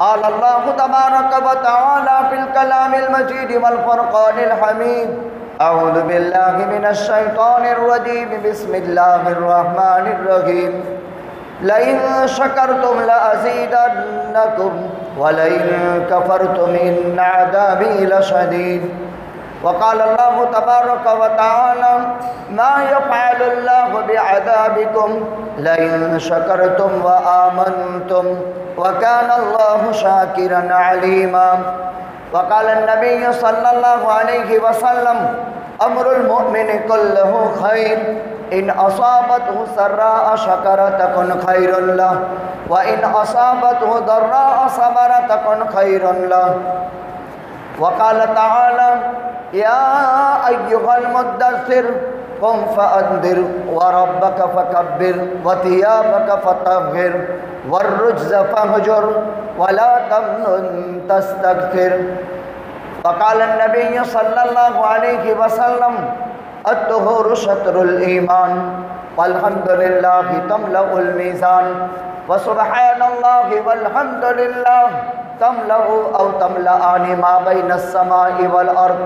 قال الله تبارك وتعالى في الكلام المجيد والفرقان الحميد أعوذ بالله من الشيطان الرجيم بسم الله الرحمن الرحيم لئن شكرتم لأزيدنكم ولئن كفرتم إن عذابي لشديد وقال الله تبارك وتعالى ما يفعل الله بعذابكم لئن شكرتم وآمنتم وكان الله شاكرا عليما وقال النبي صلى الله عليه وسلم أمر المؤمن كله خير إن أصابته سراء شكر تكن خير له وإن أصابته ضراء صبر تكن خير له وقال تعالى يا أيها المدثر قم فأنذر وربك فكبر وثيابك فطهر والرجز فاهجر ولا تمنن تستكثر وقال النبي صلى الله عليه وسلم الطهور شطر الإيمان والحمد لله تملأ الميزان وسبحان الله والحمد لله تملأ أو تملأان ما بين السماء والأرض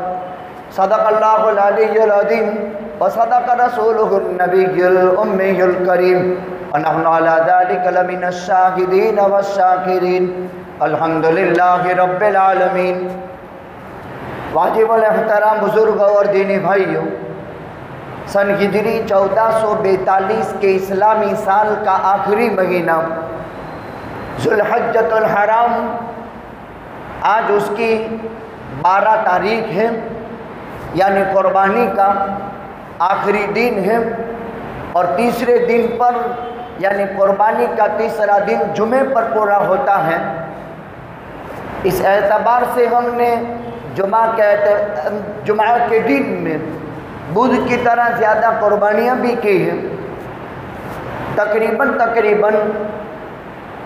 صدق الله العلي العظيم وصدق رسوله النبي الأمي الكريم ونحن على ذلك لمن الشاهدين والشاكرين الحمد لله رب العالمين۔ واجب الاحترام بزرگ اور دینی بھائیوں، سن ہجری 1442 کے اسلامی سال کا آخری مہینہ ذوالحجۃ الحرام، آج اس کی 12 تاریخ ہے، یعنی قربانی کا آخری دن ہے، اور تیسرے دن پر یعنی قربانی کا تیسرا دن جمعے پر پورا ہوتا ہے۔ اس اعتبار سے ہم نے جمعہ کے دن میں بدھ کی طرح زیادہ قربانیاں بھی کی ہیں۔ تقریباً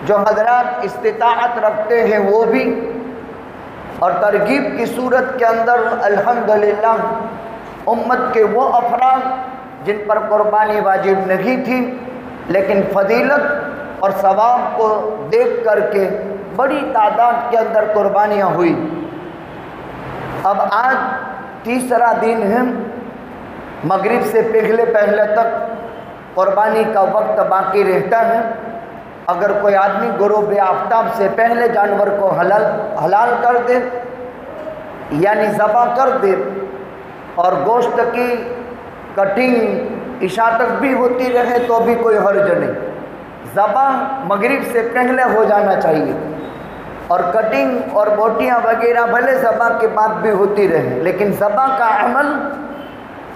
جو حضرات استطاعت رکھتے ہیں وہ بھی، اور ترغیب کی صورت کے اندر الحمدللہ امت کے وہ افراد جن پر قربانی واجب نہیں تھی لیکن فضیلت اور ثواب کو دیکھ کر کے بڑی تعداد کے اندر قربانیاں ہوئی۔ اب آج تیسرا دن ہے، مغرب سے پہلے تک قربانی کا وقت باقی رہتا ہے۔ اگر کوئی آدمی غروب آفتاب سے پہلے جانور کو حلال کر دے یعنی ذبح کر دے، اور گوشت کی کٹنگ عشاء تک بھی ہوتی رہے تو بھی کوئی حرج نہیں۔ ذبح مغرب سے پہلے ہو جانا چاہیے، اور کٹنگ اور بوٹیاں وغیرہ بھلے ذبح کے بعد بھی ہوتی رہے، لیکن ذبح کا عمل،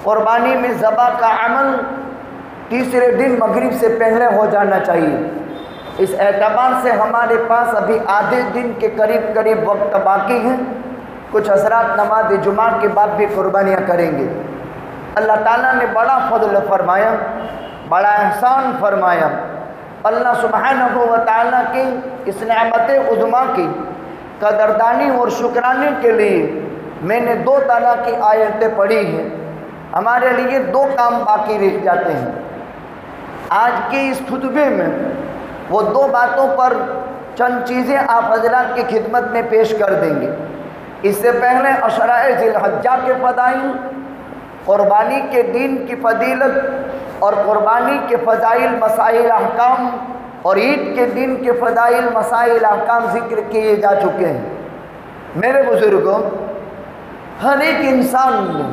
قربانی میں ذبح کا عمل تیسرے دن مغرب سے پہلے ہو جانا چاہیے۔ اس اعتبار سے ہمارے پاس ابھی آدھے دن کے قریب وقت باقی ہیں۔ کچھ حضرات نماز جمعہ کے بعد بھی قربانیاں کریں گے۔ اللہ تعالیٰ نے بڑا فضل فرمایا، بڑا احسان فرمایا۔ اللہ سبحانہ و تعالیٰ کی اس نعمت عظمیٰ کی قدردانی اور شکرانے کے لیے میں نے 2 تعالیٰ کی آیتیں پڑھی ہیں۔ ہمارے لیے 2 کام باقی رہ جاتے ہیں۔ آج کے اس خطبے میں وہ 2 باتوں پر چند چیزیں آپ حضرات کی خدمت میں پیش کر دیں گے۔ اس سے پہلے عشرۂ ذی الحجہ کے فضائل، قربانی کے دین کی فضیلت اور قربانی کے فضائل مسائل احکام اور عید کے دن کے فضائل مسائل احکام ذکر کیے جا چکے ہیں۔ میرے بزرگوں، ہر ایک انسان نے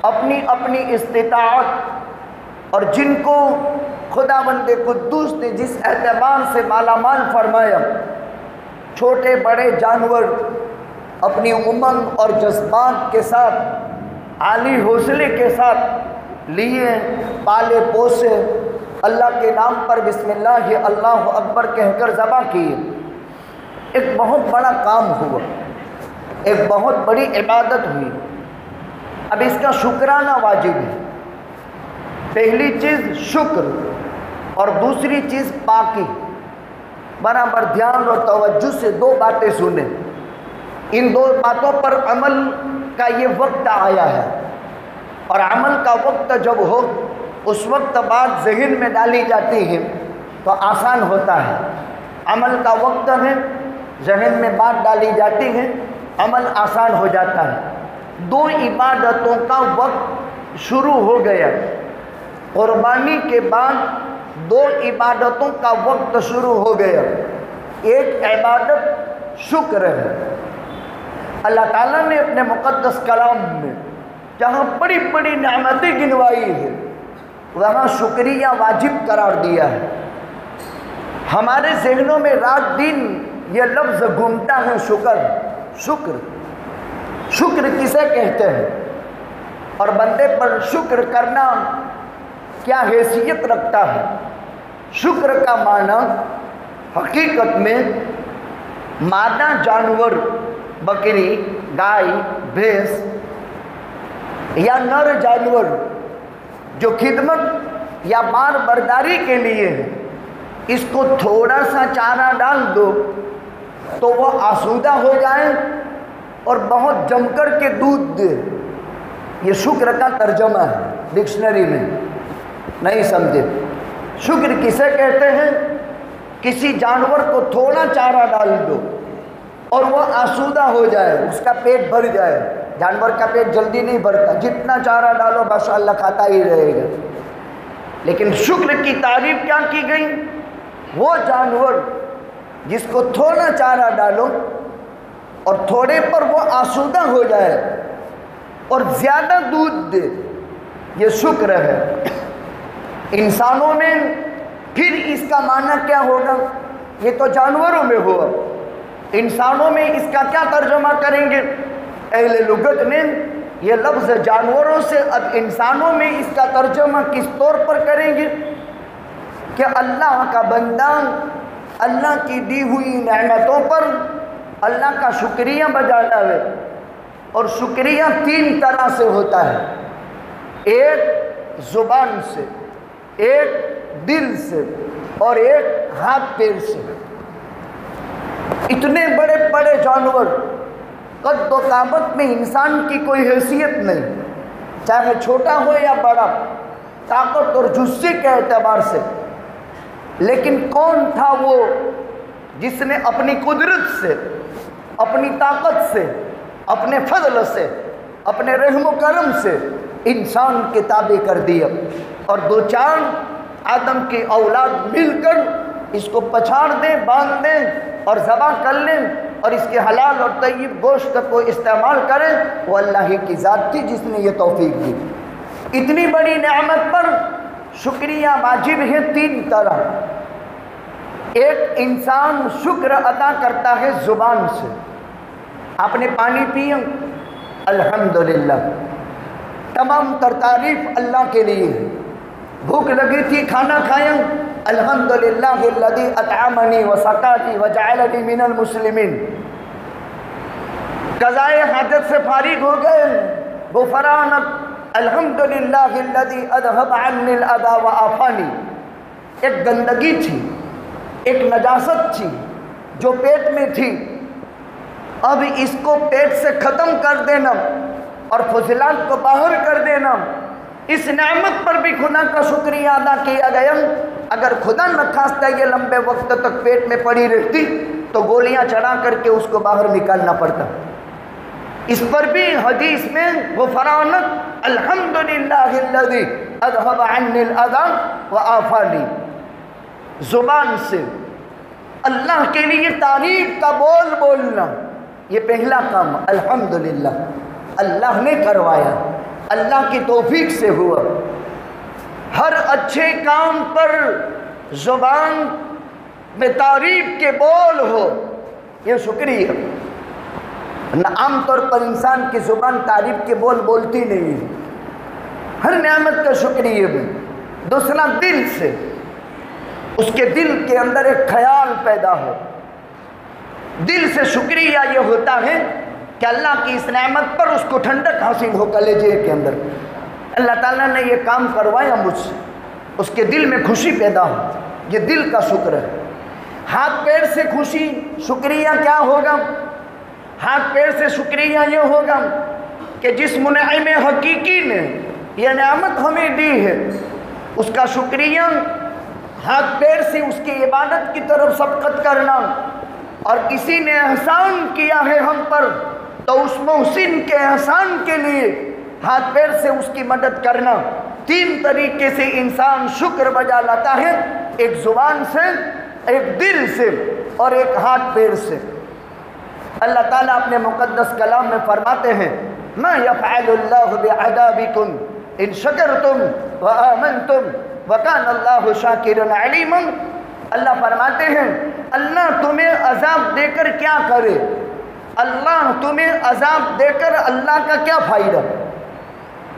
اپنی اپنی استطاعت اور جن کو خداوند قدوس نے جس اعتبار سے مالا مال فرمایا، چھوٹے بڑے جانور اپنی امنگ اور جذبات کے ساتھ عالی حوصلے کے ساتھ لیے، پالے پوسے، اللہ کے نام پر بسم اللہ اللہ اکبر کہہ کر ذبح کیے۔ ایک بہت بڑا کام ہوا، ایک بہت بڑی عبادت ہوئی۔ اب اس کا شکرانہ واجب ہے۔ پہلی چیز شکر اور دوسری چیز پاکی۔ برابر دھیان اور توجہ سے دو باتیں سنیں۔ ان دو باتوں پر عمل کا یہ وقت آیا ہے، اور عمل کا وقت جب ہو اس وقت بات ذہن میں ڈالی جاتی ہے تو آسان ہوتا ہے۔ عمل کا وقت ہے، ذہن میں بات ڈالی جاتی ہے، عمل آسان ہو جاتا ہے۔ دو عبادتوں کا وقت شروع ہو گیا۔ قربانی کے بعد دو عبادتوں کا وقت شروع ہو گیا۔ ایک عبادت شکر ہے۔ اللہ تعالیٰ نے اپنے مقدس کلام میں جہاں بڑی بڑی نعمتیں گنوائی ہیں وہاں شکریہ واجب قرار دیا ہے۔ ہمارے ذہنوں میں رات دن یہ لفظ گھومتا ہے، شکر شکر شکر کسے کہتے ہیں، اور بندے پر شکر کرنا کیا حیثیت رکھتا ہے۔ شکر کا معنی حقیقت میں مادہ جانور، بکری، گائے، بھینس یا نر جانور جو خدمت یا مار برداری کے لیے ہے، اس کو تھوڑا سا چارہ ڈال دو تو وہ آسودہ ہو جائے اور بہت جم کر کے دودھ دے۔ یہ شکر کا ترجمہ ہے ڈکشنری میں، نہیں سمجھے؟ شکر کسے کہتے ہیں؟ کسی جانور کو تھوڑا چارہ ڈال دو اور وہ آسودہ ہو جائے، اس کا پیٹ بھر جائے۔ جانور کا پیٹ جلدی نہیں بھرتا، جتنا چارہ ڈالو ماشاءاللہ کھاتا ہی رہے گا۔ لیکن شکر کی تعریف کیا کی گئی؟ وہ جانور جس کو تھوڑا چارہ ڈالو اور تھوڑے پر وہ آسودہ ہو جائے اور زیادہ دودھ دے، یہ شکر ہے۔ انسانوں میں پھر اس کا معنی کیا ہوگا؟ یہ تو جانوروں میں ہوا، انسانوں میں اس کا کیا ترجمہ کریں گے؟ اہل لغت نے یہ لفظ جانوروں سے اب انسانوں میں اس کا ترجمہ کس طور پر کریں گے کہ اللہ کا بندہ اللہ کی دی ہوئی نعمتوں پر اللہ کا شکریہ بجا لاوے۔ اور شکریہ تین طرح سے ہوتا ہے، ایک زبان سے، ایک دل سے، اور ایک ہاتھ پیر سے۔ اتنے بڑے بڑے جانور، قد و قامت میں انسان کی کوئی حیثیت نہیں، چاہے چھوٹا ہو یا بڑا، طاقت اور جثے کے اعتبار سے، لیکن کون تھا وہ جس نے اپنی قدرت سے، اپنی طاقت سے، اپنے فضل سے، اپنے رحم و کرم سے انسان کے تابع کر دیا، اور دو چار آدم کی اولاد مل کر اس کو پچھاڑ دیں، باندھ دیں اور ذبح کر لیں اور اس کے حلال اور طیب گوشت کو استعمال کریں، وہ اللہ ہی کی ذات تھی جس نے یہ توفیق دی۔ اتنی بڑی نعمت پر شکریہ واجب ہے تین طرح۔ ایک انسان شکر ادا کرتا ہے زبان سے۔ آپ نے پانی پیا، الحمدللہ، تمام تر تعریف اللہ کے لیے۔ بھوک لگی تھی، کھانا کھایا، الحمدللہ الذی اطعمنی وسقانی وجعلنی من المسلمین۔ قضائے حاجت سے فارغ ہو گئے، غفرانک الحمدللہ الذی اذهب عنی الاذی وعافانی۔ ایک گندگی تھی، ایک نجاست تھی جو پیٹ میں تھی، اب اس کو پیٹ سے ختم کر دینا اور فضلات کو باہر کر دینا، اس نعمت پر بھی خدا کا شکریہ ادا کیا گیا۔ اگر خدا نہ خواستہ یہ لمبے وقت تک پیٹ میں پڑی رہتی تو گولیاں چڑھا کر کے اس کو باہر نکالنا پڑتا۔ اس پر بھی حدیث میں غفرانک الحمدللہ الذی اذهب عني الاذى وعافانی. زبان سے اللہ کے لیے تعریف کا بول بولنا، یہ پہلا کام الحمدللہ اللہ نے کروایا، اللہ کی توفیق سے ہوا. ہر اچھے کام پر زبان میں تعریف کے بول ہو، یہ شکریہ. عام طور پر انسان کی زبان تعریف کے بول بولتی نہیں ہے، ہر نعمت کا شکریہ بھی. دوسرا دل سے، اس کے دل کے اندر ایک خیال پیدا ہو. دل سے شکریہ یہ ہوتا ہے کہ اللہ کی اس نعمت پر اس کو ٹھنڈک حاصل ہو کلیجے کے اندر. اللہ تعالیٰ نے یہ کام کروایا مجھ سے، اس کے دل میں خوشی پیدا ہو، یہ دل کا شکر ہے. ہاتھ پیر سے خوشی، شکریہ کیا ہوگا؟ ہاتھ پیر سے شکریہ یہ ہوگا کہ جس منعم حقیقی نے یہ نعمت ہمیں دی ہے، اس کا شکریہ ہاتھ پیر سے اس کی عبادت کی طرف سبقت کرنا. اور کسی نے احسان کیا ہے ہم پر تو اس محسن کے احسان کے لیے ہاتھ پیر سے اس کی مدد کرنا. 3 طریقے سے انسان شکر بجا لاتا ہے، ایک زبان سے، ایک دل سے، اور ایک ہاتھ پیر سے. اللہ تعالیٰ اپنے مقدس کلام میں فرماتے ہیں ما یفعل اللہ بعذابکم ان شکرتم وآمنتم وکان اللہ شاکرا علیما. اللہ فرماتے ہیں اللہ تمہیں عذاب دے کر کیا کرے، اللہ تمہیں عذاب دے کر اللہ کا کیا فائدہ.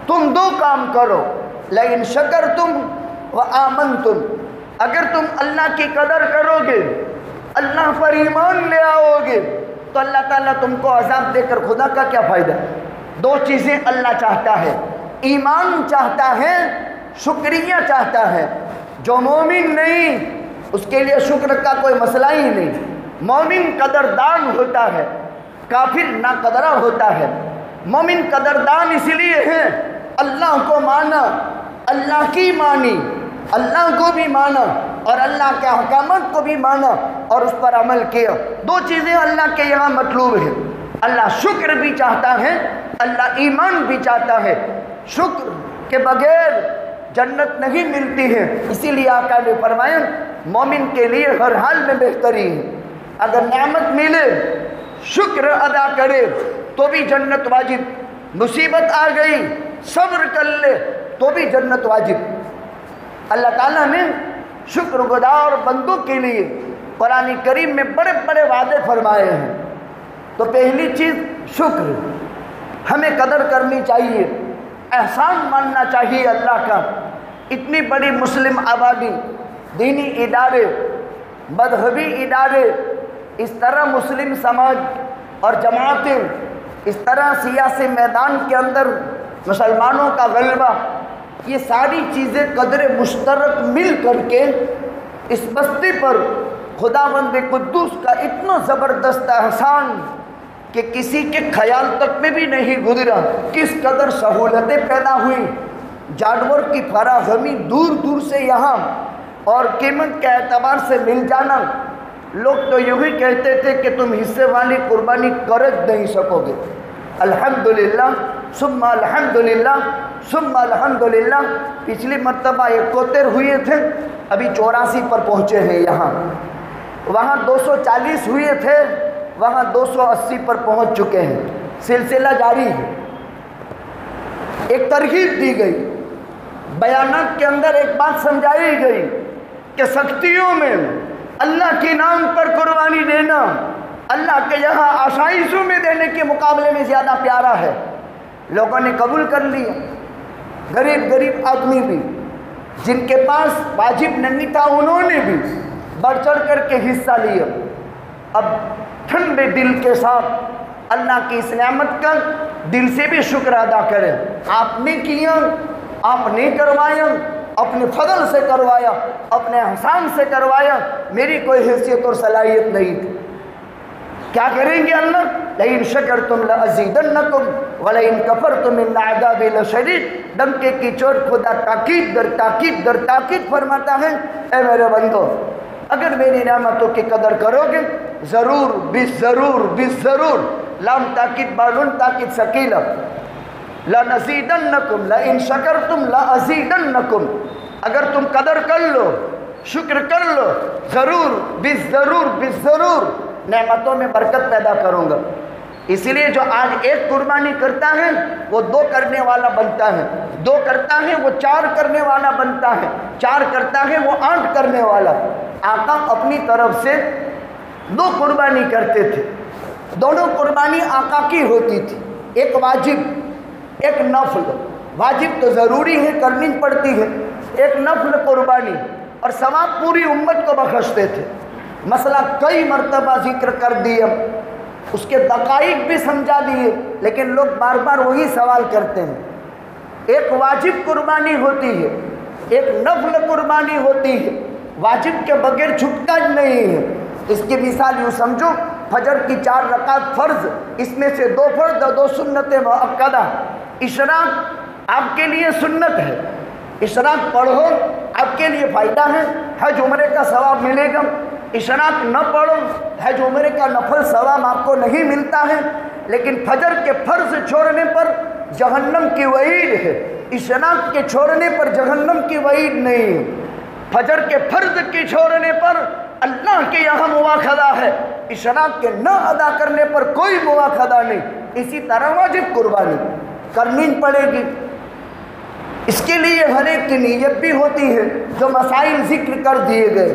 تم 2 کام کرو، لئن شکرتم وآمنتم، اگر تم اللہ کی قدر کرو گے، اللہ پر ایمان لے آؤ گے، تو اللہ تعالیٰ تم کو عذاب دے کر خدا کا کیا فائدہ. 2 چیزیں اللہ چاہتا ہے، ایمان چاہتا ہے، شکریہ چاہتا ہے. جو مومن نہیں اس کے لیے شکر کا کوئی مسئلہ ہی نہیں. مومن قدردان ہوتا ہے، کافر ناقدرہ ہوتا ہے. مومن قدردان اس لیے ہے اللہ کو مانا، اللہ کی مانی، اللہ کو بھی مانا اور اللہ کے احکامات کو بھی مانا اور اس پر عمل کیا. 2 چیزیں اللہ کے یہاں مطلوب ہیں. اللہ شکر بھی چاہتا ہے، اللہ ایمان بھی چاہتا ہے. شکر کے بغیر جنت نہیں ملتی ہے. اسی لیے آقا نے فرمایا مومن کے لیے ہر حال میں بہتری ہے. اگر نعمت ملے شکر ادا کرے تو بھی جنت واجب، مصیبت آ گئی صبر کر لے تو بھی جنت واجب. اللہ تعالیٰ نے شکر گزار بندوں کے لیے قرآن کریم میں بڑے بڑے وعدے فرمائے ہیں. تو پہلی چیز شکر، ہمیں قدر کرنی چاہیے، احسان ماننا چاہیے اللہ کا. اتنی بڑی مسلم آبادی، دینی ادارے، مذہبی ادارے، اس طرح مسلم سماج اور جماعتیں، اس طرح سیاسی میدان کے اندر مسلمانوں کا غلبہ، یہ ساری چیزیں قدر مشترک مل کر کے اس بستی پر خداوند قدوس کا اتنا زبردست احسان کہ کسی کے خیال تک میں بھی نہیں گزرا. کس قدر سہولتیں پیدا ہوئی، جانور کی فراہمی دور دور سے یہاں اور قیمت کے اعتبار سے مل جانا. لوگ تو یوں ہی کہتے تھے کہ تم حصے والی قربانی کر نہیں سکو گے. الحمدللہ ثم الحمدللہ ثم الحمدللہ. پچھلی مرتبہ 71 ہوئے تھے، ابھی 84 پر پہنچے ہیں. یہاں وہاں 240 ہوئے تھے، وہاں 280 پر پہنچ چکے ہیں. سلسلہ جاری ہے. ایک ترغیب دی گئی، بیانات کے اندر ایک بات سمجھائی گئی کہ سختیوں میں اللہ کے نام پر قربانی دینا اللہ کے یہاں آسائشوں میں دینے کے مقابلے میں زیادہ پیارا ہے. لوگوں نے قبول کر لیا. غریب آدمی بھی جن کے پاس واجب نہیں تھا انہوں نے بھی بڑھ چڑھ کر کے حصہ لیا. اب ٹھنڈے دل کے ساتھ اللہ کی اس نعمت کا دل سے بھی شکر ادا کریں. آپ نے کیا، آپ نے کروایا، اپنے فضل سے کروایا، اپنے احسان سے کروایا، میری کوئی حیثیت اور صلاحیت نہیں تھی. کیا کریں گے اللہ؟ لئن شکرتم لازیدنکم ولئن کفرتم ان عذابی لشدید. ڈنکے کی چوٹ خدا تاکید در تاکید در تاکید فرماتا ہے اے میرے بندو اگر میری نعمتوں کی قدر کرو گے ضرور بالضرور بالضرور، لام تاکید بالون تاکید ثقیلہ، لَنَزِيدَنَّكُمْ لَإِن شَكَرْتُمْ لَأَزِيدَنَّكُمْ، اگر تم قدر کر لو، شکر کر لو، ضرور نعمتوں میں برکت پیدا کروں گا۔ اسی لیے جو آج ایک قربانی کرتا ہے وہ 2 کرنے والا بنتا ہے، 2 کرتا ہے وہ 4 کرنے والا بنتا ہے، 4 کرتا ہے وہ 8 کرنے والا۔ آقا اپنی طرف سے 2 قربانی کرتے تھے، دونوں قربانی آقا کی ہوتی تھی، ایک واجب ایک نفل۔ واجب تو ضروری ہے، کرنی پڑتی ہے، ایک نفل قربانی، اور ثواب پوری امت کو بخشتے تھے۔ مسئلہ کئی مرتبہ ذکر کر دیا، اس کے دقائق بھی سمجھا دیے، لیکن لوگ بار بار وہی سوال کرتے ہیں۔ ایک واجب قربانی ہوتی ہے، ایک نفل قربانی ہوتی ہے، واجب کے بغیر چھٹکا نہیں ہے۔ اس کی مثال یوں سمجھو، فجر کی 4 رکعت فرض، اس میں سے 2 فرض اور 2 سنت مؤکدہ۔ اشراق آپ کے لیے سنت ہے، اشراق پڑھو آپ کے لیے فائدہ ہے، حج عمرے کا ثواب ملے گا۔ اشراق نہ پڑھو، حج عمرے کا نفل ثواب آپ کو نہیں ملتا ہے، لیکن فجر کے فرض چھوڑنے پر جہنم کی وعید ہے، اشراق کے چھوڑنے پر جہنم کی وعید نہیں ہے۔ فجر کے فرض کی چھوڑنے پر اللہ کے یہاں مواخذہ ہے، اشراق کے نہ ادا کرنے پر کوئی مواخذہ نہیں۔ اسی طرح واجب قربانی کرنی پڑے گی، اس کے لیے ہر ایک کی نیت بھی ہوتی ہے، جو مسائل ذکر کر دیے گئے۔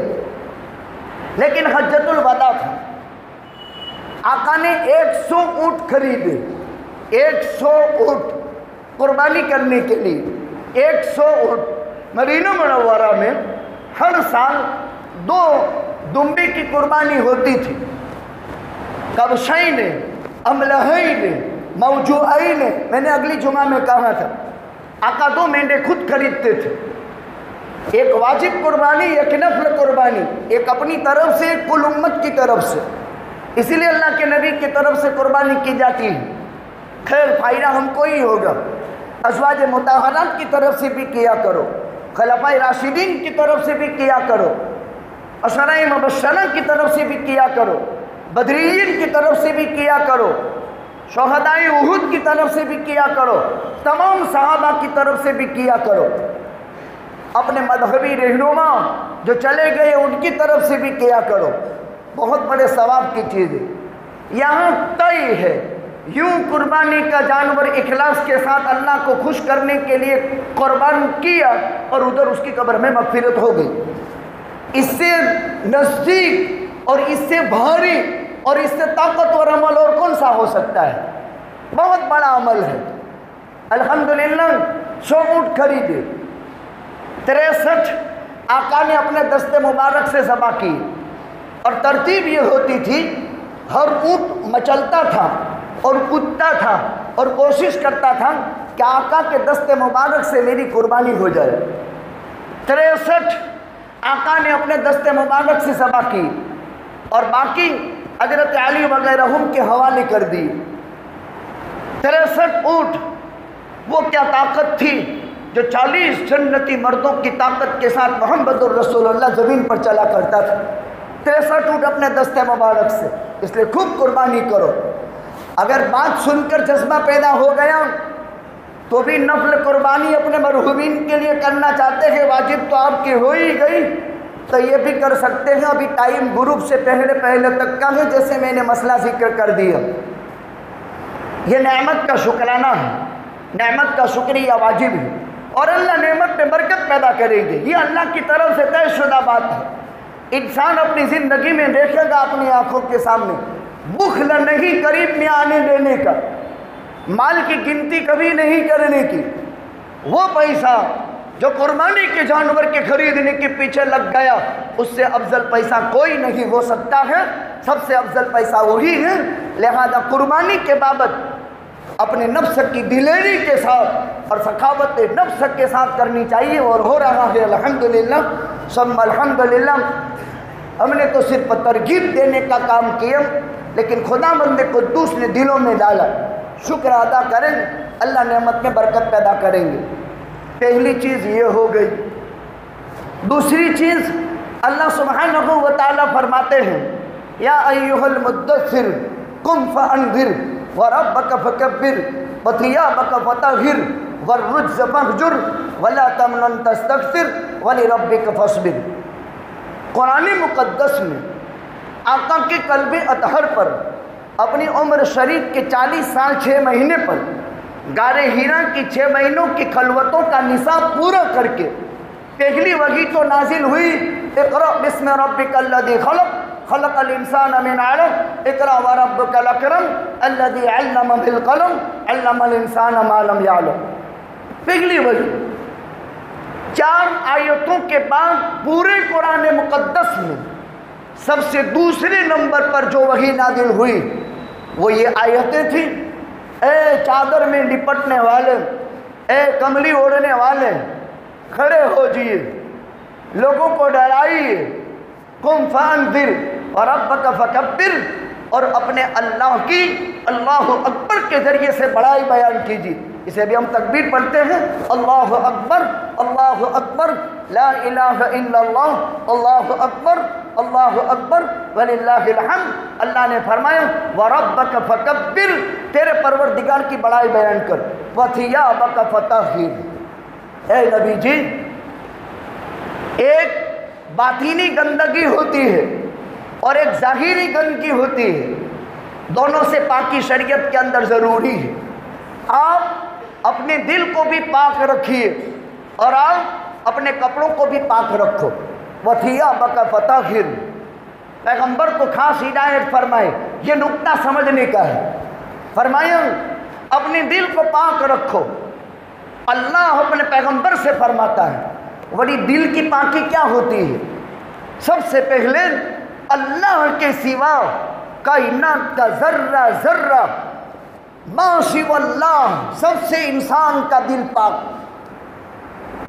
لیکن حجۃ الوداع تھا، آقا نے 100 اونٹ خریدے، 100 اونٹ قربانی کرنے کے لیے، 100 اونٹ۔ مدینہ منورہ میں ہر سال 2 دمبے کی قربانی ہوتی تھی، کبشین املہین موجوعین۔ میں نے اگلی جمعہ میں کہا تھا، آقا 2 مینڈے خود خریدتے تھے، ایک واجب قربانی، ایک نفل قربانی، ایک اپنی طرف سے، ایک کل امت کی طرف سے۔ اسی لیے اللہ کے نبی کی طرف سے قربانی کی جاتی ہے۔ خیر فائدہ ہم کو ہی ہوگا، ازواج مطہرات کی طرف سے بھی کیا کرو، خلفائے راشدین کی طرف سے بھی کیا کرو، عشرہ مبشرہ کی طرف سے بھی کیا کرو، بدریین کی طرف سے بھی کیا کرو، شہدائے احد کی طرف سے بھی کیا کرو، تمام صحابہ کی طرف سے بھی کیا کرو، اپنے مذہبی رہنما جو چلے گئے ان کی طرف سے بھی کیا کرو۔ بہت بڑے ثواب کی چیز ہے۔ یہاں طے ہے، یوں قربانی کا جانور اخلاص کے ساتھ اللہ کو خوش کرنے کے لیے قربان کیا، اور ادھر اس کی قبر میں مغفرت ہو گئی۔ اس سے نزدیک اور اس سے بھاری اور اس سے طاقتور عمل اور کون سا ہو سکتا ہے؟ بہت بڑا عمل ہے۔ الحمدللہ 100 اونٹ خریدے، 63 آقا نے اپنے دست مبارک سے ذبح کی، اور ترتیب یہ ہوتی تھی، ہر اونٹ مچلتا تھا اور کودتا تھا اور کوشش کرتا تھا کہ آقا کے دست مبارک سے میری قربانی ہو جائے۔ 63 آقا نے اپنے دست مبارک سے ذبح کی، اور باقی حضرت علی وغیرہ کے حوالے کر دی۔ 63 اونٹ، وہ کیا طاقت تھی جو 40 جنتی مردوں کی طاقت کے ساتھ محمد الرسول اللہ زمین پر چلا کرتا تھا۔ 63 اونٹ اپنے دست مبارک سے، اس لیے خوب قربانی کرو۔ اگر بات سن کر جذبہ پیدا ہو گیا تو بھی نفل قربانی اپنے مرحومین کے لیے کرنا چاہتے ہیں، واجب تو آپ کی ہو ہی گئی، تو یہ بھی کر سکتے ہیں۔ ابھی ٹائم گروپ سے پہلے تک کا ہے، جیسے میں نے مسئلہ ذکر کر دیا۔ یہ نعمت کا شکرانہ ہے، نعمت کا شکریہ واجب ہے، اور اللہ نعمت میں برکت پیدا کرے گی، یہ اللہ کی طرف سے طے شدہ بات ہے۔ انسان اپنی زندگی میں دیکھے گا اپنی آنکھوں کے سامنے، بخل نہیں قریب میں آنے دینے کا، مال کی گنتی کبھی نہیں کرنے کی۔ وہ پیسہ جو قربانی کے جانور کے خریدنے کے پیچھے لگ گیا، اس سے افضل پیسہ کوئی نہیں ہو سکتا ہے، سب سے افضل پیسہ وہی ہے۔ لہذا قربانی کے بابت اپنے نفس کی دلیری کے ساتھ اور سخاوت نفس کے ساتھ کرنی چاہیے، اور ہو رہا ہے الحمدللہ ثم الحمدللہ۔ ہم نے تو صرف ترغیب دینے کا کام کیا، لیکن خداوند قدوس نے دلوں میں ڈالا۔ شکر ادا کریں، اللہ نعمت میں برکت پیدا کریں گے۔ پہلی چیز یہ ہو گئی۔ دوسری چیز، اللہ سبحانہ و تعالیٰ فرماتے ہیں، یا ایھا المدثر قم فانذر وربک فکبر۔ وثيابك فطهر والرجز فاهجر ولا تمنن تستكثر ولربك فاصبر۔ قرآن مقدس میں آقا کے قلب اطہر پر اپنی عمر شریف کے 40 سال 6 مہینے پر غار ہیرا کی 6 مہینوں کی خلوتوں کا نصاب پورا کر کے پہلی وحی تو نازل ہوئی، اقرأ بسم ربک الذی خلق خلق الانسان من علق اقرأ وربک الاکرم الذی علم بالقلم علم الانسان ما لم یعلم۔ پہلی وحی 4 آیتوں کے بعد پورے قرآن مقدس میں سب سے دوسرے نمبر پر جو وحی نازل ہوئی وہ یہ آیتیں تھیں، اے چادر میں لپٹنے والے، اے کملی اوڑھنے والے، کھڑے ہو جائیے، لوگوں کو ڈرائیے، قم فانذر وربک فکبر، اور اپنے اللہ کی اللہ اکبر کے ذریعے سے بڑائی بیان کیجیے۔ اسے بھی ہم تکبیر پڑھتے ہیں، اللہ اکبر لا الہ الا اللہ، اللہ اکبر وللہ الحمد۔ اللہ نے فرمایا وَرَبَّكَ فَكَبِّرْ، تیرے پروردگار کی بڑائی بیان کر، وَثِيَابَكَ فَطَهِّرْ۔ اے نبی جی، ایک باطینی گندگی ہوتی ہے اور ایک ظاہری گندگی ہوتی ہے، دونوں سے پاکی شریعت کے اندر ضروری ہے۔ آپ اپنے دل کو بھی پاک رکھیے اور آپ اپنے کپڑوں کو بھی پاک رکھو۔ وَثِيَابَكَ فَطَهِّرْ، پیغمبر کو خاص ہدایت فرمائے، یہ نقطہ سمجھنے کا ہے۔ فرمایا اپنے دل کو پاک رکھو۔ اللہ اپنے پیغمبر سے فرماتا ہے بڑی دل کی پاکی کیا ہوتی ہے؟ سب سے پہلے اللہ کے سوا کائنات کا ذرہ ذرہ ما سوى اللہ، سب سے انسان کا دل پاک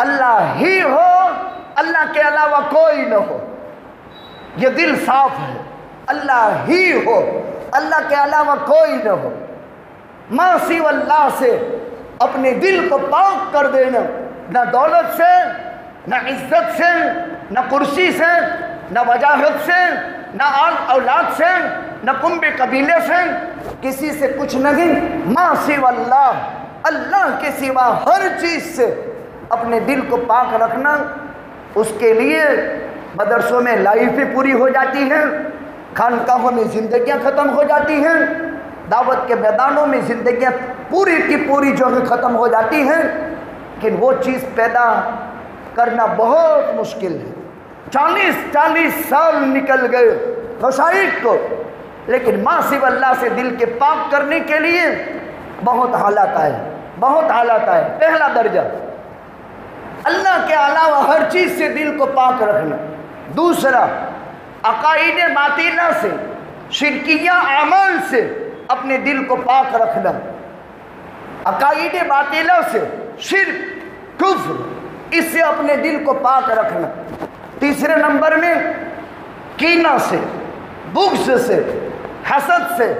اللہ ہی ہو، اللہ کے علاوہ کوئی نہ ہو، یہ دل صاف ہے، اللہ ہی ہو، اللہ کے علاوہ کوئی نہ ہو۔ ما سوى اللہ سے اپنے دل کو پاک کر دینا، نہ دولت سے، نہ عزت سے، نہ کرسی سے، نہ وجاہت سے، نہ اولاد سے، نہ کنبے قبیلے سے، کسی سے کچھ نہیں۔ ما سوى اللہ، اللہ کے سوا ہر چیز سے اپنے دل کو پاک رکھنا، اس کے لیے مدرسوں میں لائفیں پوری ہو جاتی ہیں، خانقاہوں میں زندگیاں ختم ہو جاتی ہیں، دعوت کے میدانوں میں زندگیاں پوری کی پوری جو ہے ختم ہو جاتی ہیں، لیکن وہ چیز پیدا کرنا بہت مشکل ہے۔ 40 سال نکل گئے مشائخ کو، لیکن ما سوى اللہ سے دل کے پاک کرنے کے لیے بہت حالات آئے۔ پہلا درجہ اللہ کے علاوہ ہر چیز سے دل کو پاک رکھنا۔ دوسرا عقائد باطلہ سے، شرکیہ اعمال سے اپنے دل کو پاک رکھنا، عقائد باطلہ سے، شرک، کفر، اس سے اپنے دل کو پاک رکھنا۔ تیسرے نمبر میں کینہ سے، بغض سے، حسد سے،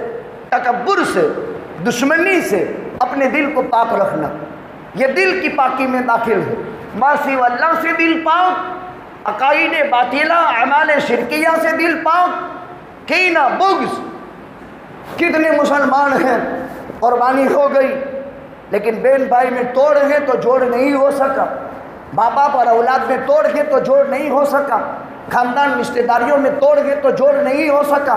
تکبر سے، دشمنی سے اپنے دل کو پاک رکھنا، یہ دل کی پاکی میں داخل ہے۔ ما سوى اللہ سے دل پاک، عقائد باطلہ اعمال شرکیہ سے دل پاک، کینہ، بغض۔ کتنے مسلمان ہیں قربانی ہو گئی، لیکن بہن بھائی میں توڑ ہے تو جوڑ نہیں ہو سکا، ماں باپ اور اولاد میں توڑ ہے تو جوڑ نہیں ہو سکا، خاندان رشتہ داریوں میں توڑ ہے تو جوڑ نہیں ہو سکا۔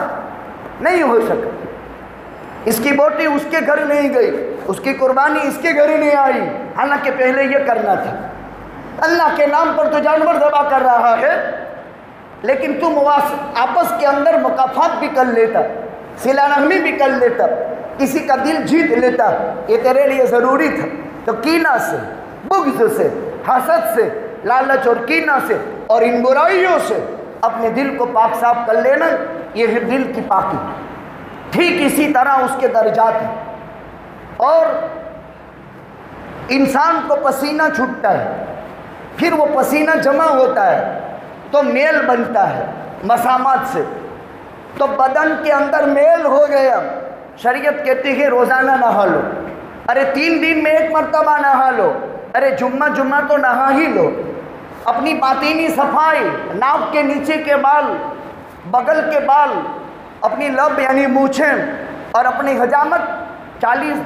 اس کی بوٹی اس کے گھر نہیں گئی، اس کی قربانی اس کے گھر نہیں آئی، حالانکہ پہلے یہ کرنا تھا۔ اللہ کے نام پر تو جانور ذبح کر رہا ہے، لیکن تم آپس کے اندر مکافات بھی کر لیتا، صلہ رحمی بھی کر لیتا، کسی کا دل جیت لیتا، یہ تیرے لیے ضروری تھا۔ تو کینہ سے، بغض سے، حسد سے، لالچ اور کینہ سے اور ان برائیوں سے اپنے دل کو پاک صاف کر لینا، یہ ہے دل کی پاکی۔ ٹھیک اسی طرح اس کے درجات ہیں، اور انسان کو پسینہ چھوٹتا ہے، پھر وہ پسینہ جمع ہوتا ہے تو میل بنتا ہے مسامات سے، تو بدن کے اندر میل ہو گیا، شریعت کہتی ہے روزانہ نہا لو، ارے 3 دن میں 1 مرتبہ نہا لو، ارے جمعہ تو نہا ہی لو۔ اپنی باطینی صفائی، ناک کے نیچے کے بال، بغل کے بال، اپنی لب یعنی مونچھیں اور اپنی حجامت 40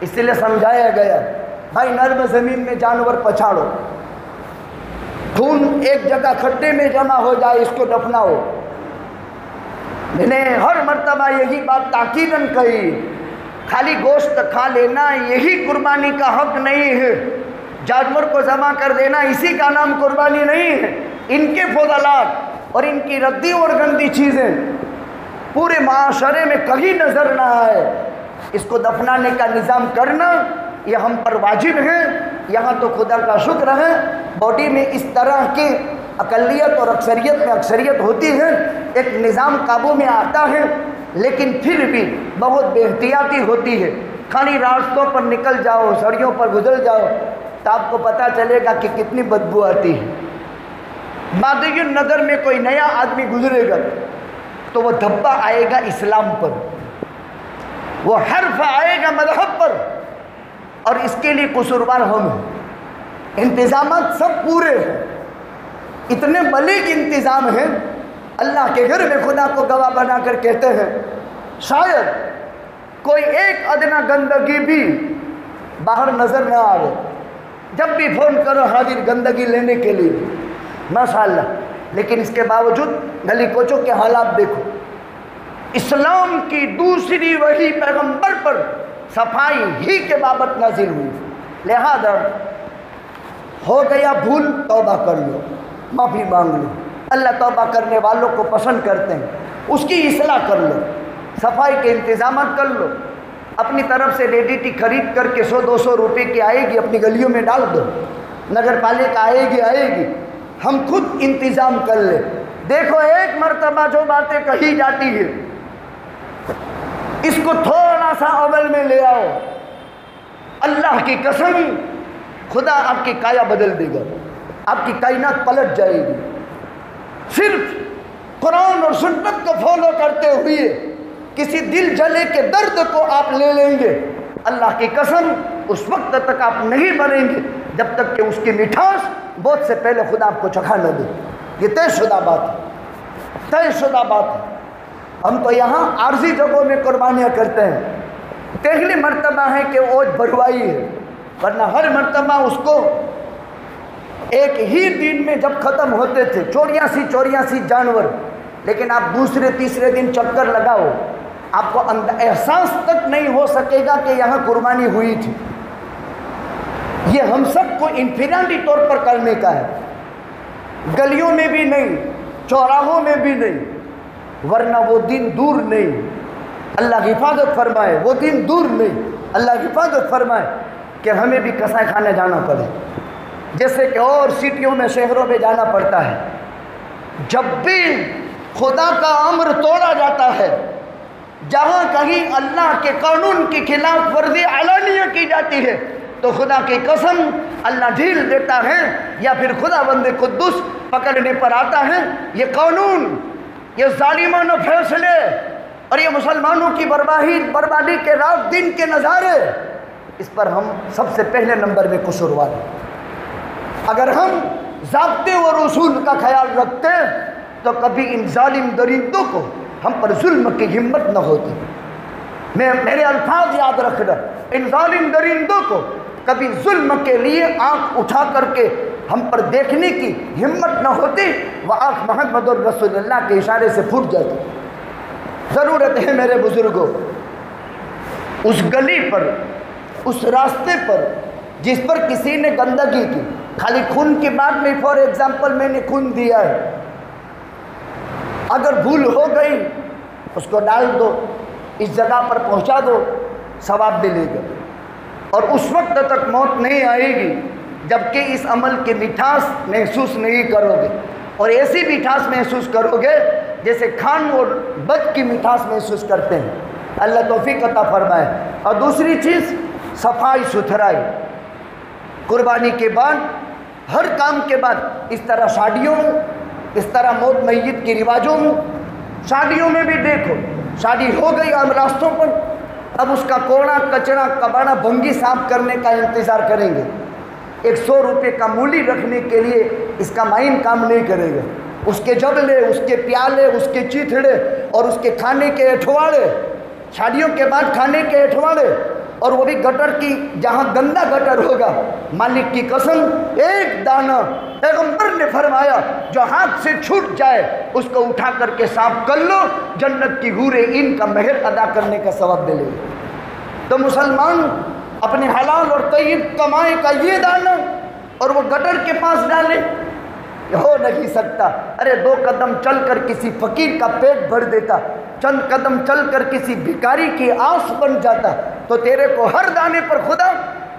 اس لیے سمجھایا گیا بھائی نرم زمین میں جانور پچھاڑو، خون ایک جگہ کھڈے میں جمع ہو جائے اس کو دفناؤ۔ میں نے ہر مرتبہ یہی بات تاکیداً کہی، خالی گوشت کھا لینا یہی قربانی کا حق نہیں ہے، جانور کو ذبح کر دینا اسی کا نام قربانی نہیں ہے۔ ان کے فضلات اور ان کی ردی اور گندی چیزیں پورے معاشرے میں کہیں نظر نہ آئے، اس کو دفنانے کا نظام کرنا یہ ہم پر واجب ہے۔ یہاں تو خدا کا شکر ہے باڈی میں اس طرح کی اقلیت اور اکثریت میں اکثریت ہوتی ہے، ایک نظام قابو میں آتا ہے، لیکن پھر بھی بہت بے احتیاطی ہوتی ہے۔ خالی راستوں پر نکل جاؤ، سڑیوں پر گزر جاؤ تو آپ کو پتہ چلے گا کہ کتنی بدبو آتی ہے۔ بادی النظر میں کوئی نیا آدمی گزرے گا تو وہ دھبا آئے گا اسلام پر، وہ حرف آئے گا مذہب پر، اور اس کے لیے قصوروار ہم ہیں۔ انتظامات سب پورے ہیں، اتنے بلیغ انتظام ہیں، اللہ کے گھر میں خدا کو گواہ بنا کر کہتے ہیں شاید کوئی ایک ادنا گندگی بھی باہر نظر نہ آئے، جب بھی فون کرو حاضر گندگی لینے کے لیے ماشاءاللہ، لیکن اس کے باوجود گلی کوچوں کے حالات دیکھو۔ اسلام کی دوسری وحی پیغمبر پر صفائی ہی کے بابت نازل ہوئی، لہذا ہو گیا بھول توبہ کر لو، معافی مانگ لو، اللہ توبہ کرنے والوں کو پسند کرتے ہیں، اس کی اصلاح کر لو، صفائی کے انتظامات کر لو، اپنی طرف سے ڈیڈیٹی خرید کر کے 100-200 روپے کی آئے گی اپنی گلیوں میں ڈال دو، نگر پالکا آئے گی، ہم خود انتظام کر لیں۔ دیکھو ایک مرتبہ جو باتیں کہی جاتی ہے اس کو تھوڑا سا عمل میں لے آؤ، اللہ کی قسم خدا آپ کی کایا بدل دے گا، آپ کی کائنات پلٹ جائے گی۔ صرف قرآن اور سنت کو فالو کرتے ہوئے کسی دل جلے کے درد کو آپ لے لیں گے، اللہ کی قسم اس وقت تک آپ نہیں مریں گے جب تک کہ اس کی مٹھاس بہت سے پہلے خدا آپ کو چکھا نہ دے۔ یہ طے شدہ بات ہے، طے شدہ بات ہے۔ ہم تو یہاں عارضی جگہوں میں قربانیاں کرتے ہیں، پہلی مرتبہ ہے کہ اوج بھروائی ہے، ورنہ ہر مرتبہ اس کو ایک ہی دن میں جب ختم ہوتے تھے 84 جانور، لیکن آپ دوسرے تیسرے دن چکر لگاؤ آپ کو احساس تک نہیں ہو سکے گا کہ یہاں قربانی ہوئی تھی۔ یہ ہم سب کو انفرادی طور پر کرنے کا ہے، گلیوں میں بھی نہیں، چوراہوں میں بھی نہیں، ورنہ وہ دن دور نہیں، اللہ حفاظت فرمائے، وہ دن دور نہیں، اللہ حفاظت فرمائے کہ ہمیں بھی قصائی خانے جانا پڑے، جیسے کہ اور سٹیوں میں شہروں میں جانا پڑتا ہے۔ جب بھی خدا کا امر توڑا جاتا ہے، جہاں کہیں اللہ کے قانون کی خلاف ورزی علانیہ کی جاتی ہے تو خدا کی قسم اللہ ڈھیل دیتا ہے، یا پھر خدا بند قدوس پکڑنے پر آتا ہے۔ یہ قانون، یہ ظالمانہ فیصلے اور یہ مسلمانوں کی بربادی کے رات دن کے نظارے، اس پر ہم سب سے پہلے نمبر میں قصوروار ہیں۔ اگر ہم ضابطے اور اصول کا خیال رکھتے تو کبھی ان ظالم درندوں کو ہم پر ظلم کی ہمت نہ ہوتی۔ میرے الفاظ یاد رکھنا، ان ظالم درندوں کو کبھی ظلم کے لیے آنکھ اٹھا کر کے ہم پر دیکھنے کی ہمت نہ ہوتی، وہ آنکھ محمد الرسول اللہ کے اشارے سے پھوٹ جاتی۔ ضرورت ہے میرے بزرگوں، اس گلی پر، اس راستے پر جس پر کسی نے گندگی کی، خالی خون کی بات میں، فار ایگزامپل میں نے خون دیا ہے، اگر بھول ہو گئی اس کو ڈال دو، اس جگہ پر پہنچا دو، ثواب ملے گا، اور اس وقت تک موت نہیں آئے گی جبکہ اس عمل کی مٹھاس محسوس نہیں کرو گے، اور ایسی مٹھاس محسوس کرو گے جیسے کھان اور بد کی مٹھاس محسوس کرتے ہیں۔ اللہ توفیق عطا فرمائے۔ اور دوسری چیز صفائی ستھرائی، قربانی کے بعد، ہر کام کے بعد، اس طرح شادیوں میں، اس طرح موت میت کی رواجوں میں، شادیوں میں بھی دیکھو، شادی ہو گئی ہم راستوں پر، اب اس کا کوڑا کچرا کباڑا بھنگی صاف کرنے کا انتظار کریں گے، 100 روپے کا مولی رکھنے کے لیے اس کا مائن کام نہیں کرے گا، اس کے جبلے، اس کے پیالے، اس کے چیتھڑے اور اس کے کھانے کے اٹھواڑے، شادیوں کے بعد کھانے کے اٹھواڑے اور وہ بھی گٹر کی، جہاں گندا گٹر ہوگا، مالک کی قسم ایک دانہ پیغمبر نے فرمایا جو ہاتھ سے چھوٹ جائے اس کو اٹھا کر کے صاف کر لو، جنت کی حور عین کا مہر ادا کرنے کا ثواب ملے گا۔ تو مسلمان اپنے حلال اور طیب کمائے کا یہ دانہ اور وہ گٹر کے پاس ڈالے، ہو نہیں سکتا۔ ارے 2 قدم چل کر کسی فقیر کا پیٹ بھر دیتا، چند قدم چل کر کسی بھکاری کی آس بن جاتا، تو تیرے کو ہر دانے پر خدا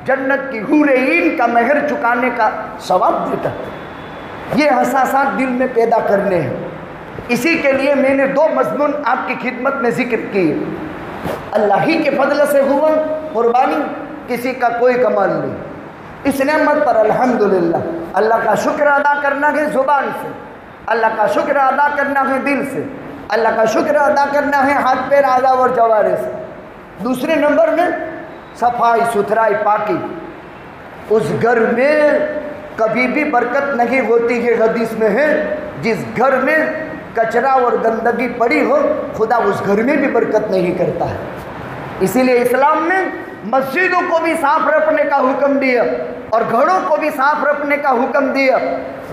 جنت کی حور عین کا مہر چکانے کا ثواب دیتا۔ یہ احساسات دل میں پیدا کرنے ہیں۔ اسی کے لیے میں نے 2 مضمون آپ کی خدمت میں ذکر کیے۔ اللہ ہی کے فضل سے ہوا قربانی، کسی کا کوئی کمال نہیں۔ اس نعمت پر الحمدللہ اللہ کا شکر ادا کرنا ہے زبان سے، اللہ کا شکر ادا کرنا ہے دل سے، اللہ کا شکر ادا کرنا ہے ہاتھ پیر اعضاء اور جوارح سے۔ دوسرے نمبر میں صفائی ستھرائی پاکی، اس گھر میں کبھی بھی برکت نہیں ہوتی ہے۔ حدیث میں ہے جس گھر میں کچرا اور گندگی پڑی ہو خدا اس گھر میں بھی برکت نہیں کرتا ہے۔ اسی لیے اسلام نے مسجدوں کو بھی صاف رکھنے کا حکم دیا اور گھروں کو بھی صاف رکھنے کا حکم دیا۔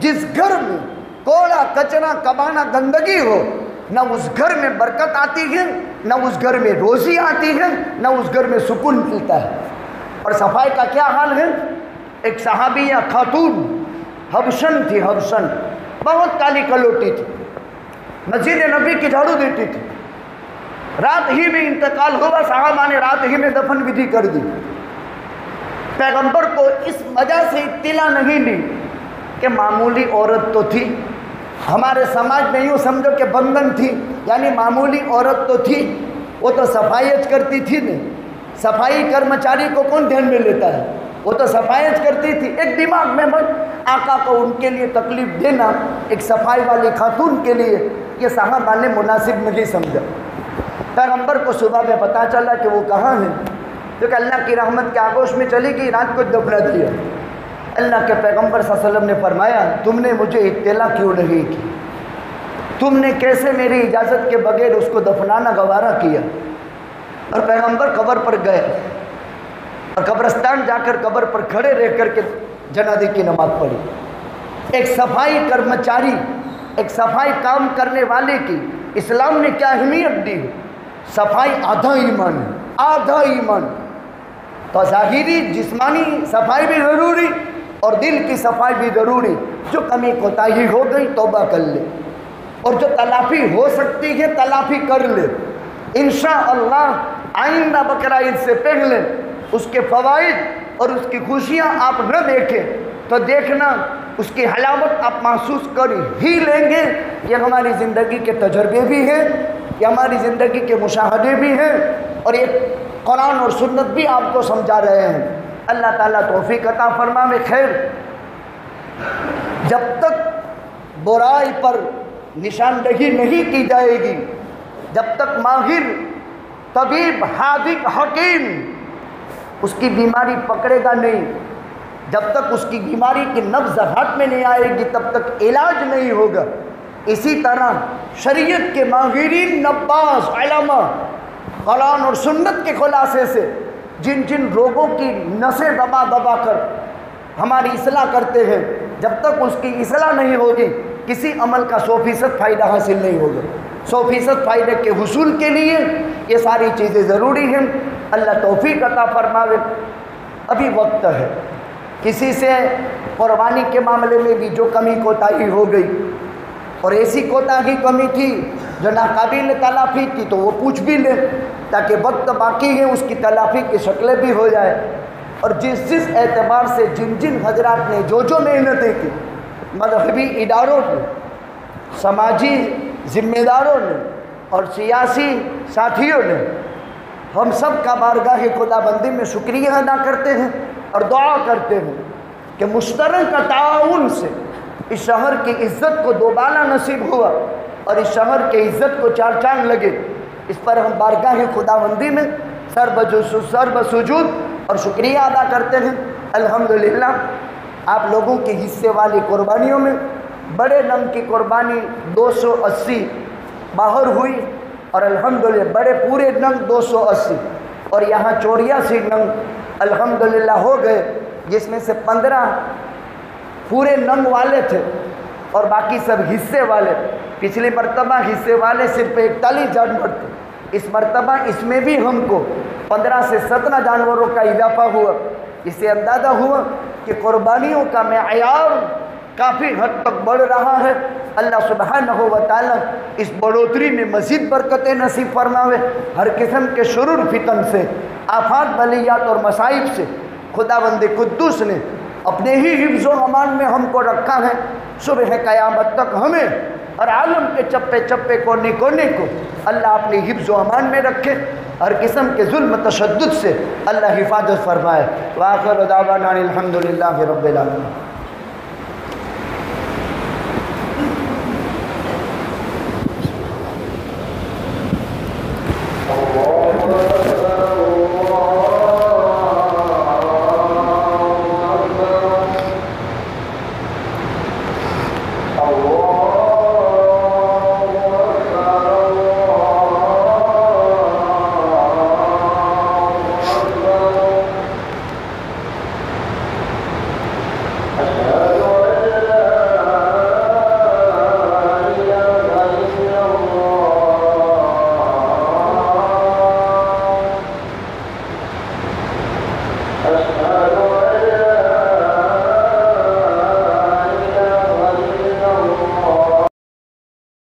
جس گھر میں کوڑا کچرا کبانا گندگی ہو نہ اس گھر میں برکت آتی ہے، نہ اس گھر میں روزی آتی ہے، نہ اس گھر میں سکون ملتا ہے۔ اور صفائی کا کیا حال ہے؟ ایک صحابیہ خاتون حبشن تھی، حبشن، بہت کالی کلوٹی تھی، مسجد نبی کی جھاڑو دیتی تھی۔ رات ہی میں انتقال ہوا، صحابہ نے رات ہی میں دفن ودھی کر دی۔ پیغمبر کو اس وجہ سے اطلاع نہیں دی کہ معمولی عورت تو تھی، ہمارے سماج میں یوں سمجھو کہ بندن تھی، یعنی معمولی عورت تو تھی، وہ تو صفائی کرتی تھی نہیں۔ صفائی کرمچاری کو کون دھیان میں لیتا ہے؟ وہ تو صفائی کرتی تھی۔ ایک دماغ میں آقا کو ان کے لیے تکلیف دینا ایک صفائی والی خاتون کے لیے یہ صحابہ نے مناسب نہیں سمجھا۔ پیغمبر کو صبح میں پتہ چلا کہ وہ کہاں ہیں، کیونکہ اللہ کی رحمت کے آغوش میں چلی گئی، رات کو دفنا دیا۔ اللہ کے پیغمبر صلی اللہ علیہ وسلم نے فرمایا تم نے مجھے اطلاع کیوں نہیں کی؟ تم نے کیسے میری اجازت کے بغیر اس کو دفنانا گوارا کیا؟ اور پیغمبر قبر پر گئے اور قبرستان جا کر قبر پر کھڑے رہ کر کے جنازے کی نماز پڑھی۔ ایک صفائی کرمچاری، ایک صفائی کام کرنے والے کی اسلام نے کیا اہمیت دی؟ صفائی آدھا ایمان ہے، آدھا ایمان۔ تو ظاہری جسمانی صفائی بھی ضروری اور دل کی صفائی بھی ضروری۔ جو کمی کوتاہی ہو گئی توبہ کر لے، اور جو تلافی ہو سکتی ہے تلافی کر لے۔ انشاءاللہ آئندہ بقرہ عید سے پہلے اس کے فوائد اور اس کی خوشیاں آپ نہ دیکھیں تو دیکھنا اس کی حلاوت آپ محسوس کر ہی لیں گے۔ یہ ہماری زندگی کے تجربے بھی ہیں، یہ ہماری زندگی کے مشاہدے بھی ہیں، اور یہ قرآن اور سنت بھی آپ کو سمجھا رہے ہیں۔ اللہ تعالیٰ توفیق عطا فرمائے۔ خیر، جب تک برائی پر نشاندہی نہیں کی جائے گی، جب تک ماہر طبیب حاذق حکیم اس کی بیماری پکڑے گا نہیں، جب تک اس کی بیماری کی نبض ہاتھ میں نہیں آئے گی تب تک علاج نہیں ہوگا۔ اسی طرح شریعت کے ماہرین نباز علماء قرآن اور سنت کے خلاصے سے جن جن روگوں کی نسیں دبا دبا کر ہماری اصلاح کرتے ہیں، جب تک اس کی اصلاح نہیں ہوگی کسی عمل کا 100% فائدہ حاصل نہیں ہوگا۔ 100% فائدے کے حصول کے لیے یہ ساری چیزیں ضروری ہیں۔ اللہ توفیق عطا فرمائے۔ ابھی وقت ہے، کسی سے قربانی کے معاملے میں بھی جو کمی کوتاہی ہو گئی اور ایسی کوتاہی کمی تھی جو ناقابل تلافی تھی تو وہ پوچھ بھی لے، تاکہ وقت باقی ہے اس کی تلافی کی شکلیں بھی ہو جائے۔ اور جس اعتبار سے جن جن حضرات نے جو محنتیں کی، مذہبی اداروں نے، سماجی ذمہ داروں نے اور سیاسی ساتھیوں نے، ہم سب کا بارگاہ خدا بندی میں شکریہ ادا کرتے ہیں اور دعا کرتے ہیں کہ مشترکہ تعاون سے اس شہر کی عزت کو دوبالا نصیب ہوا اور اس شہر کی عزت کو 4 چاند لگے۔ اس پر ہم بارگاہ خدا بندی میں سر بسجود اور شکریہ ادا کرتے ہیں۔ الحمدللہ آپ لوگوں کے حصے والی قربانیوں میں بڑے نم کی قربانی 280 باہر ہوئی، اور الحمدللہ بڑے پورے نم 280، اور یہاں 84 ننگ الحمدللہ ہو گئے، جس میں سے 15 پورے ننگ والے تھے اور باقی سب حصے والے۔ پچھلی مرتبہ حصے والے صرف 41 جانور تھے، اس مرتبہ اس میں بھی ہم کو 15 سے 17 جانوروں کا اضافہ ہوا۔ اس سے اندازہ ہوا کہ قربانیوں کا معیار کافی حد تک بڑھ رہا ہے۔ اللہ سبحانہ و تعالیٰ اس بڑھوتری میں مزید برکتیں نصیب فرماوے، ہر قسم کے شرور فتن سے، آفات بلیات اور مصائب سے خداوند قدوس نے اپنے ہی حفظ و امان میں ہم کو رکھا ہے۔ صبح قیامت تک ہمیں اور عالم کے چپے چپے کونے کونے کو اللہ اپنی حفظ و امان میں رکھے، ہر قسم کے ظلم تشدد سے اللہ حفاظت فرمائے۔ وآخر دعوانا الحمدللہ رب العالمین۔